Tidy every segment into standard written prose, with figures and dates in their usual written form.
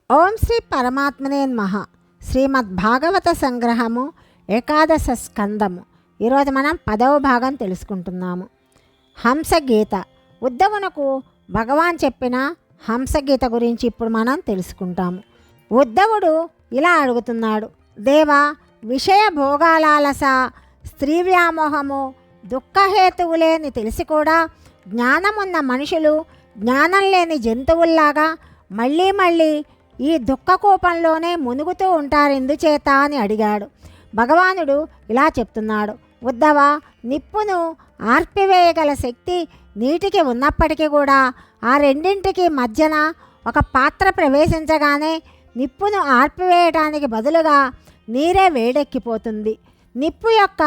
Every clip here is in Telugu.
ఓం శ్రీ పరమాత్మనే నమః. శ్రీమద్భాగవత సంగ్రహము ఏకాదశ స్కందము. ఈరోజు మనం 10వ భాగం తెలుసుకుంటున్నాము. హంసగీత. ఉద్ధవునకు భగవాన్ చెప్పిన హంసగీత గురించి ఇప్పుడు మనం తెలుసుకుంటాము. ఉద్ధవుడు ఇలా అడుగుతున్నాడు: దేవా, విషయ భోగాలాలస, స్త్రీ వ్యామోహము దుఃఖహేతువులేని తెలిసి కూడా జ్ఞానమున్న మనుషులు జ్ఞానం లేని జంతువుల్లాగా మళ్ళీ మళ్ళీ ఈ దుఃఖకూపంలోనే మునుగుతూ ఉంటారు ఎందుచేత అని అడిగాడు. భగవానుడు ఇలా చెప్తున్నాడు: ఉద్ధవ, నిప్పును ఆర్పివేయగల శక్తి నీటికి ఉన్నప్పటికీ కూడా ఆ రెండింటికి మధ్యన ఒక పాత్ర ప్రవేశించగానే నిప్పును ఆర్పివేయడానికి బదులుగా నీరే వేడెక్కిపోతుంది. నిప్పు యొక్క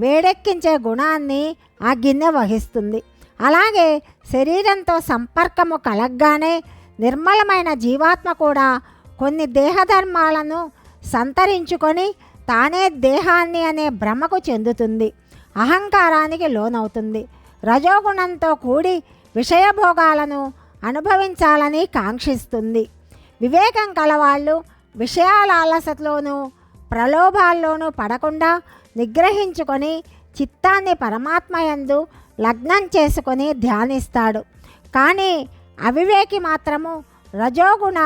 వేడెక్కించే గుణాన్ని ఆ గిన్నె వహిస్తుంది. అలాగే శరీరంతో సంపర్కము కలగ్గానే నిర్మలమైన జీవాత్మ కూడా కొన్ని దేహధర్మాలను సంతరించుకొని తానే దేహాన్ని అనే భ్రమకు చెందుతుంది. అహంకారానికి లోనవుతుంది. రజోగుణంతో కూడి విషయభోగాలను అనుభవించాలని కాంక్షిస్తుంది. వివేకం కలవాళ్ళు విషయాల ఆలసతలోనూ ప్రలోభాల్లోనూ పడకుండా నిగ్రహించుకొని చిత్తాన్ని పరమాత్మయందు లగ్నం చేసుకొని ధ్యానిస్తాడు. కానీ అవివేకి మాత్రము రజోగుణ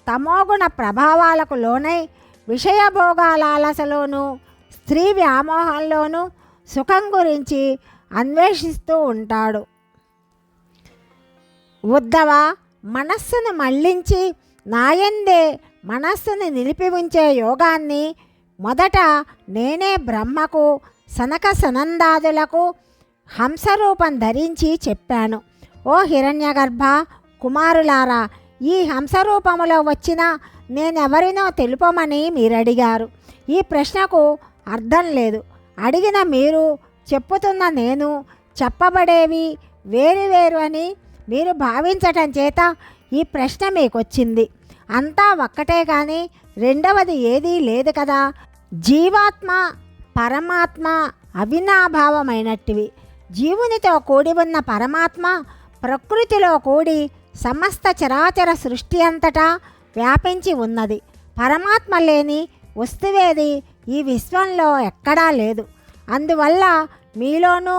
తమోగుణ ప్రభావాలకు లోనై విషయభోగాలాలసలోనూ స్త్రీ వ్యామోహంలోనూ సుఖం గురించి అన్వేషిస్తూ ఉంటాడు. ఉద్ధవ, మనస్సును మళ్లించి నాయందే మనస్సును నిలిపి ఉంచే యోగాన్ని మొదట నేనే బ్రహ్మకు సనక సనందాదులకు హంసరూపం ధరించి చెప్పాను. ఓ హిరణ్యగర్భ కుమారులారా, ఈ హంసరూపములో వచ్చిన నేనెవరినో తెలుపమని మీరడిగారు. ఈ ప్రశ్నకు అర్థం లేదు. అడిగిన మీరు, చెప్పుతున్న నేను, చెప్పబడేవి వేరు అని మీరు భావించటం చేత ఈ ప్రశ్న మీకొచ్చింది. అంతా ఒక్కటే కానీ రెండవది ఏదీ లేదు కదా. జీవాత్మ పరమాత్మ అవినాభావమైనట్టివి. జీవునితో కూడి ఉన్న పరమాత్మ ప్రకృతిలో కూడి సమస్త చరాచర సృష్టి అంతటా వ్యాపించి ఉన్నది. పరమాత్మ లేని వస్తువేది ఈ విశ్వంలో ఎక్కడా లేదు. అందువల్ల మీలోనూ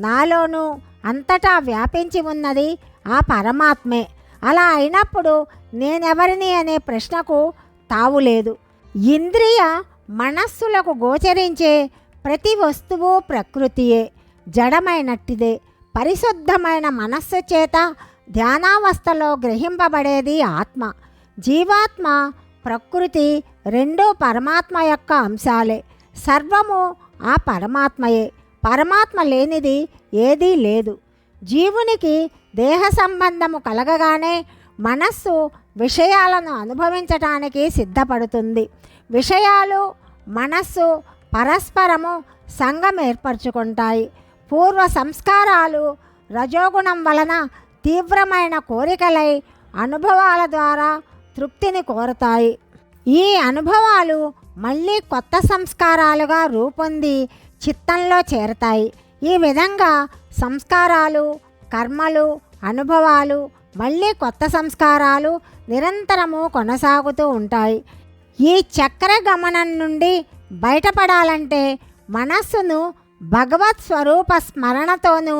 నాలోనూ అంతటా వ్యాపించి ఉన్నది ఆ పరమాత్మే. అలా అయినప్పుడు నేనెవరిని అనే ప్రశ్నకు తావులేదు. ఇంద్రియ మనస్సులకు గోచరించే ప్రతి వస్తువు ప్రకృతియే, జడమైనట్టిదే. పరిశుద్ధమైన మనస్సు చేత ధ్యానావస్థలో గ్రహింపబడేది ఆత్మ. జీవాత్మ ప్రకృతి రెండూ పరమాత్మ యొక్క అంశాలే. సర్వము ఆ పరమాత్మయే. పరమాత్మ లేనిది ఏదీ లేదు. జీవునికి దేహ సంబంధము కలగగానే మనస్సు విషయాలను అనుభవించటానికి సిద్ధపడుతుంది. విషయాలు మనస్సు పరస్పరము సంగం ఏర్పరచుకుంటాయి. పూర్వ సంస్కారాలు రజోగుణం వలన తీవ్రమైన కోరికలై అనుభవాల ద్వారా తృప్తిని కోరతాయి. ఈ అనుభవాలు మళ్ళీ కొత్త సంస్కారాలుగా రూపొంది చిత్తంలో చేరతాయి. ఈ విధంగా సంస్కారాలు, కర్మలు, అనుభవాలు, మళ్ళీ కొత్త సంస్కారాలు నిరంతరము కొనసాగుతూ ఉంటాయి. ఈ చక్ర గమనం నుండి బయటపడాలంటే మనస్సును భగవత్ స్వరూప స్మరణతోనూ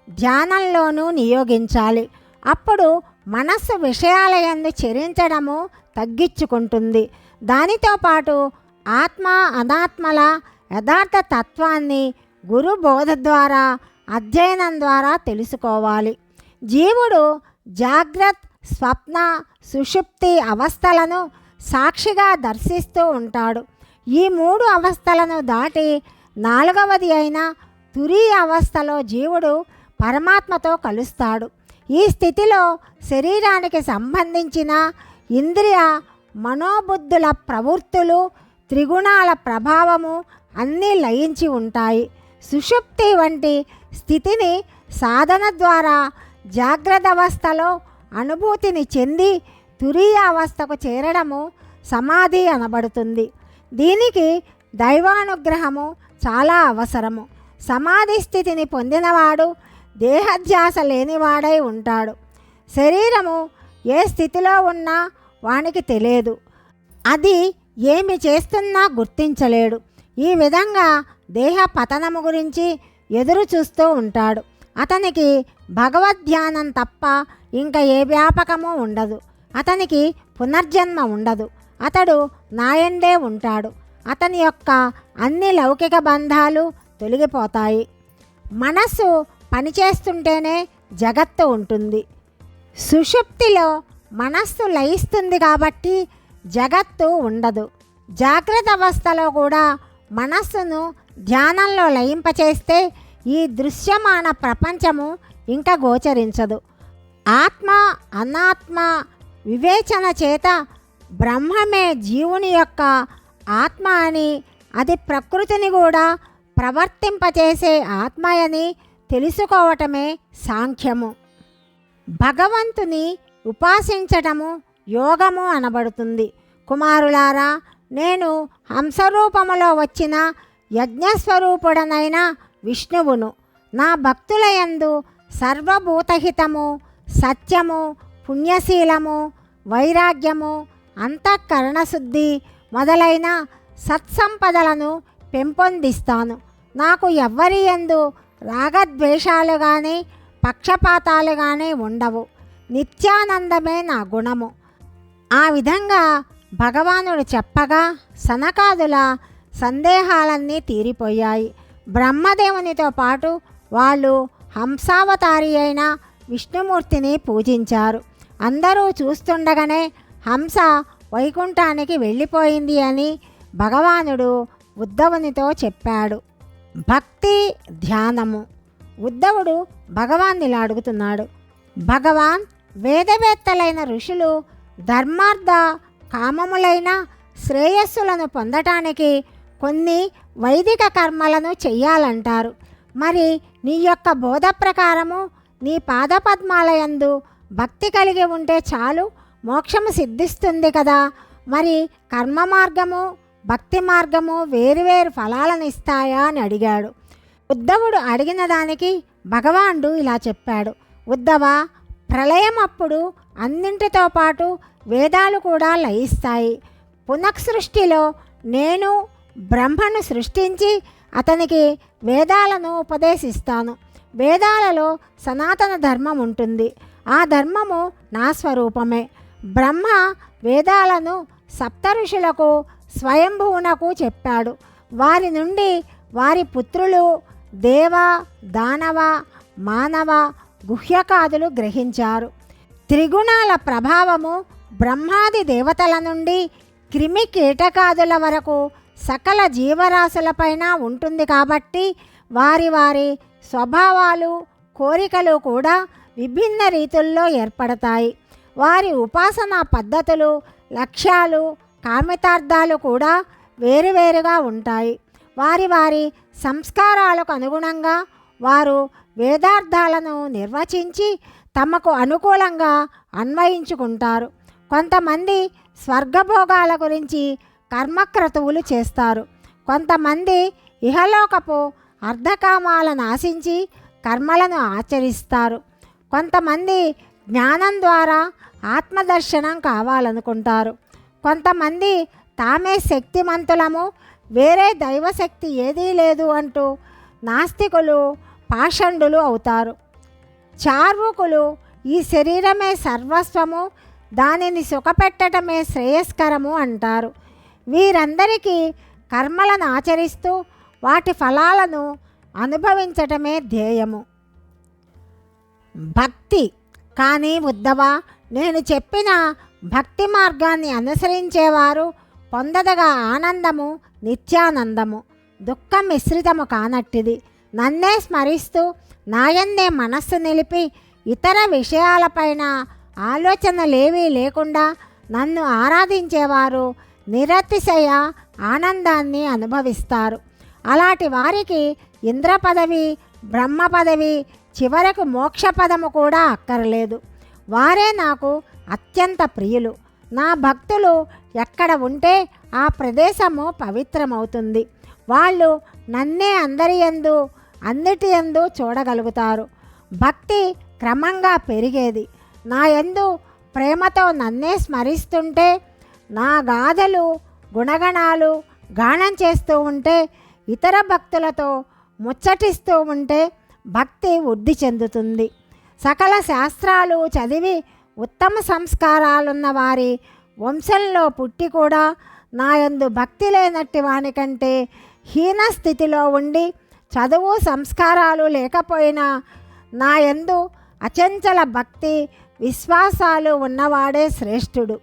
ధ్యానంలోనూ నియోగించాలి. అప్పుడు మనస్సు విషయాలయందు చెరించడము తగ్గించుకుంటుంది. దానితో పాటు ఆత్మ అనాత్మల యథార్థ తత్వాన్ని గురు బోధ ద్వారా అధ్యయనం ద్వారా తెలుసుకోవాలి. జీవుడు జాగ్రత్త, స్వప్న, సుషుప్తి అవస్థలను సాక్షిగా దర్శిస్తూ ఉంటాడు. ఈ 3 అవస్థలను దాటి 4వది అయిన తురీయ అవస్థలో జీవుడు పరమాత్మతో కలుస్తాడు. ఈ స్థితిలో శరీరానికి సంబంధించిన ఇంద్రియ మనోబుద్ధుల ప్రవృత్తులు, త్రిగుణాల ప్రభావము అన్నీ లయించి ఉంటాయి. సుషుప్తి వంటి స్థితిని సాధన ద్వారా జాగ్రత్త అవస్థలో అనుభూతిని చెంది తురీయ అవస్థకు చేరడము సమాధి అనబడుతుంది. దీనికి దైవానుగ్రహము చాలా అవసరము. సమాధి స్థితిని పొందినవాడు దేహధ్యాస లేనివాడై ఉంటాడు. శరీరము ఏ స్థితిలో ఉన్నా వానికి తెలియదు. అది ఏమి చేస్తున్నా గుర్తించలేడు. ఈ విధంగా దేహ పతనము గురించి ఎదురు చూస్తూ ఉంటాడు. అతనికి భగవద్ధ్యానం తప్ప ఇంకా ఏ వ్యాపకము ఉండదు. అతనికి పునర్జన్మ ఉండదు. అతడు నాయందే ఉంటాడు. అతని యొక్క అన్ని లౌకిక బంధాలు తొలగిపోతాయి. మనస్సు పనిచేస్తుంటేనే జగత్తు ఉంటుంది. సుషుప్తిలో మనస్సు లయిస్తుంది కాబట్టి జగత్తు ఉండదు. జాగ్రత్త అవస్థలో కూడా మనస్సును ధ్యానంలో లయింపచేస్తే ఈ దృశ్యమాన ప్రపంచము ఇంకా గోచరించదు. ఆత్మ అనాత్మ వివేచన చేత బ్రహ్మమే జీవుని యొక్క ఆత్మ అని, అది ప్రకృతిని కూడా ప్రవర్తింపచేసే ఆత్మయని తెలుసుకోవటమే సాంఖ్యము. భగవంతుని ఉపాసించటము యోగము అనబడుతుంది. కుమారులారా, నేను హంసరూపములో వచ్చిన యజ్ఞస్వరూపుడనైన విష్ణువును. నా భక్తులయందు సర్వభూతహితము, సత్యము, పుణ్యశీలము, వైరాగ్యము, అంతఃకరణశుద్ధి మొదలైన సత్సంపదలను పెంపొందిస్తాను. నాకు ఎవ్వరి యందు రాగద్వేషాలు కానీ పక్షపాతాలు కానీ ఉండవు. నిత్యానందమే నా గుణము. ఆ విధంగా భగవానుడు చెప్పగా సనకాదుల సందేహాలన్నీ తీరిపోయాయి. బ్రహ్మదేవునితో పాటు వాళ్ళు హంసావతారి అయిన విష్ణుమూర్తిని పూజించారు. అందరూ చూస్తుండగానే హంస వైకుంఠానికి వెళ్ళిపోయింది అని భగవానుడు ఉద్ధవునితో చెప్పాడు. భక్తి ధ్యానము. ఉద్ధవుడు భగవాన్ని ఇలా అడుగుతున్నాడు. భగవాన్, వేదవేత్తలైన ఋషులు ధర్మార్థ కామములైన శ్రేయస్సులను పొందటానికి కొన్ని వైదిక కర్మలను చెయ్యాలంటారు. మరి నీ యొక్క బోధ ప్రకారము నీ పాదపద్మాలయందు భక్తి కలిగి ఉంటే చాలు, మోక్షము సిద్ధిస్తుంది కదా. మరి కర్మ మార్గము భక్తి మార్గము వేరువేరు ఫలాలను ఇస్తాయా అని అడిగాడు. ఉద్ధవుడు అడిగిన దానికి భగవానుడు ఇలా చెప్పాడు. ఉద్ధవ, ప్రళయం అప్పుడు అన్నింటితో పాటు వేదాలు కూడా లయిస్తాయి. పునఃసృష్టిలో నేను బ్రహ్మను సృష్టించి అతనికి వేదాలను ఉపదేశిస్తాను. వేదాలలో సనాతన ధర్మం ఉంటుంది. ఆ ధర్మము నా స్వరూపమే. బ్రహ్మ వేదాలను సప్త ఋషులకు స్వయంభువునకు చెప్పాడు. వారి నుండి వారి పుత్రులు దేవ, దానవ, మానవ, గుహ్యకాదులు గ్రహించారు. త్రిగుణాల ప్రభావము బ్రహ్మాది దేవతల నుండి క్రిమి కీటకాదుల వరకు సకల జీవరాశులపైన ఉంటుంది కాబట్టి వారి వారి స్వభావాలు కోరికలు కూడా విభిన్న రీతుల్లో ఏర్పడతాయి. వారి ఉపాసనా పద్ధతులు, లక్ష్యాలు, కామితార్థాలు కూడా వేరువేరుగా ఉంటాయి. వారి వారి సంస్కారాలకు అనుగుణంగా వారు వేదార్థాలను నిర్వచించి తమకు అనుకూలంగా అన్వయించుకుంటారు. కొంతమంది స్వర్గభోగాల గురించి కర్మక్రతువులు చేస్తారు. కొంతమంది ఇహలోకపు అర్ధకామాలను ఆశించి కర్మలను ఆచరిస్తారు. కొంతమంది జ్ఞానం ద్వారా ఆత్మదర్శనం కావాలనుకుంటారు. కొంతమంది తామే శక్తిమంతులము, వేరే దైవశక్తి ఏదీ లేదు అంటూ నాస్తికులు, పాషండులు అవుతారు. చార్వకులు ఈ శరీరమే సర్వస్వము, దానిని సుఖపెట్టడమే శ్రేయస్కరము అంటారు. వీరందరికీ కర్మలను ఆచరిస్తూ వాటి ఫలాలను అనుభవించటమే ధ్యేయము. భక్తి. కానీ ఉద్ధవ, నేను చెప్పిన భక్తి మార్గాన్ని అనుసరించేవారు పొందదగా ఆనందము నిత్యానందము, దుఃఖం మిశ్రితము కానట్టిది. నన్నే స్మరిస్తూ నాయందే మనస్సు నిలిపి ఇతర విషయాలపైన ఆలోచనలేవీ లేకుండా నన్ను ఆరాధించేవారు నిరతిశయ ఆనందాన్ని అనుభవిస్తారు. అలాంటి వారికి ఇంద్ర పదవి, బ్రహ్మ పదవి, చివరకు మోక్ష పదము కూడా అక్కరలేదు. వారే నాకు అత్యంత ప్రియులు. నా భక్తులు ఎక్కడ ఉంటే ఆ ప్రదేశము పవిత్రమవుతుంది. వాళ్ళు నన్నే అందరి యందు అన్నిటి యందు చూడగలుగుతారు. భక్తి క్రమంగా పెరిగేది. నా యందు ప్రేమతో నన్నే స్మరిస్తుంటే, నా గాథలు గుణగణాలు గానం చేస్తూ ఉంటే, ఇతర భక్తులతో ముచ్చటిస్తూ ఉంటే భక్తి వృద్ధి చెందుతుంది. సకల శాస్త్రాలు చదివి ఉత్తమ సంస్కారాలున్న వారి వంశంలో పుట్టి కూడా నాయందు భక్తి లేనట్టి వానికంటే హీన స్థితిలో ఉండి చదువు సంస్కారాలు లేకపోయినా నాయందు అచంచల భక్తి విశ్వాసాలు ఉన్నవాడే శ్రేష్ఠుడు.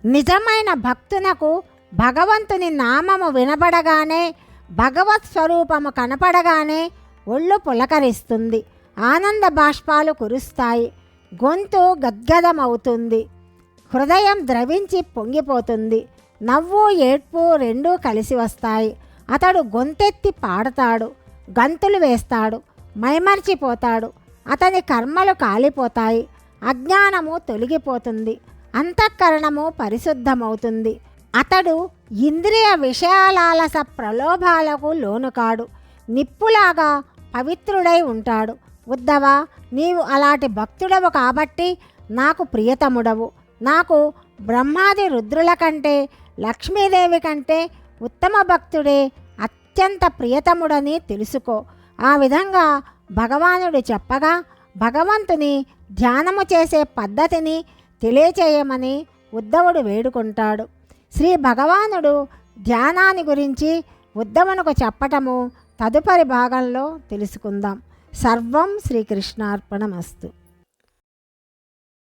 నిజమైన భక్తునకు భగవంతుని నామము వినబడగానే, భగవత్ స్వరూపము కనపడగానే ఒళ్ళు పులకరిస్తుంది, ఆనంద బాష్పాలు కురుస్తాయి, గొంతు గద్గదమవుతుంది, హృదయం ద్రవించి పొంగిపోతుంది, నవ్వు ఏడ్పు రెండూ కలిసి వస్తాయి. అతడు గొంతెత్తి పాడతాడు, గంతులు వేస్తాడు, మైమర్చిపోతాడు. అతని కర్మలు కాలిపోతాయి, అజ్ఞానము తొలగిపోతుంది, అంతఃకరణము పరిశుద్ధమవుతుంది. అతడు ఇంద్రియ విషయాలాలస ప్రలోభాలకు లోనుకాడు, నిప్పులాగా పవిత్రుడై ఉంటాడు. ఉద్ధవ, నీవు అలాంటి భక్తుడవు కాబట్టి నాకు ప్రియతముడవు. నాకు బ్రహ్మాది రుద్రుల కంటే, లక్ష్మీదేవి కంటే ఉత్తమ భక్తుడే అత్యంత ప్రియతముడని తెలుసుకో. ఆ విధంగా భగవానుడు చెప్పగా భగవంతుని ధ్యానము చేసే పద్ధతిని తెలియచేయమని ఉద్ధవుడు వేడుకుంటాడు. శ్రీ భగవానుడు ధ్యానాన్ని గురించి ఉద్ధవునకు చెప్పటము తదుపరి భాగంలో తెలుసుకుందాం. సర్వం శ్రీకృష్ణార్పణమస్తు.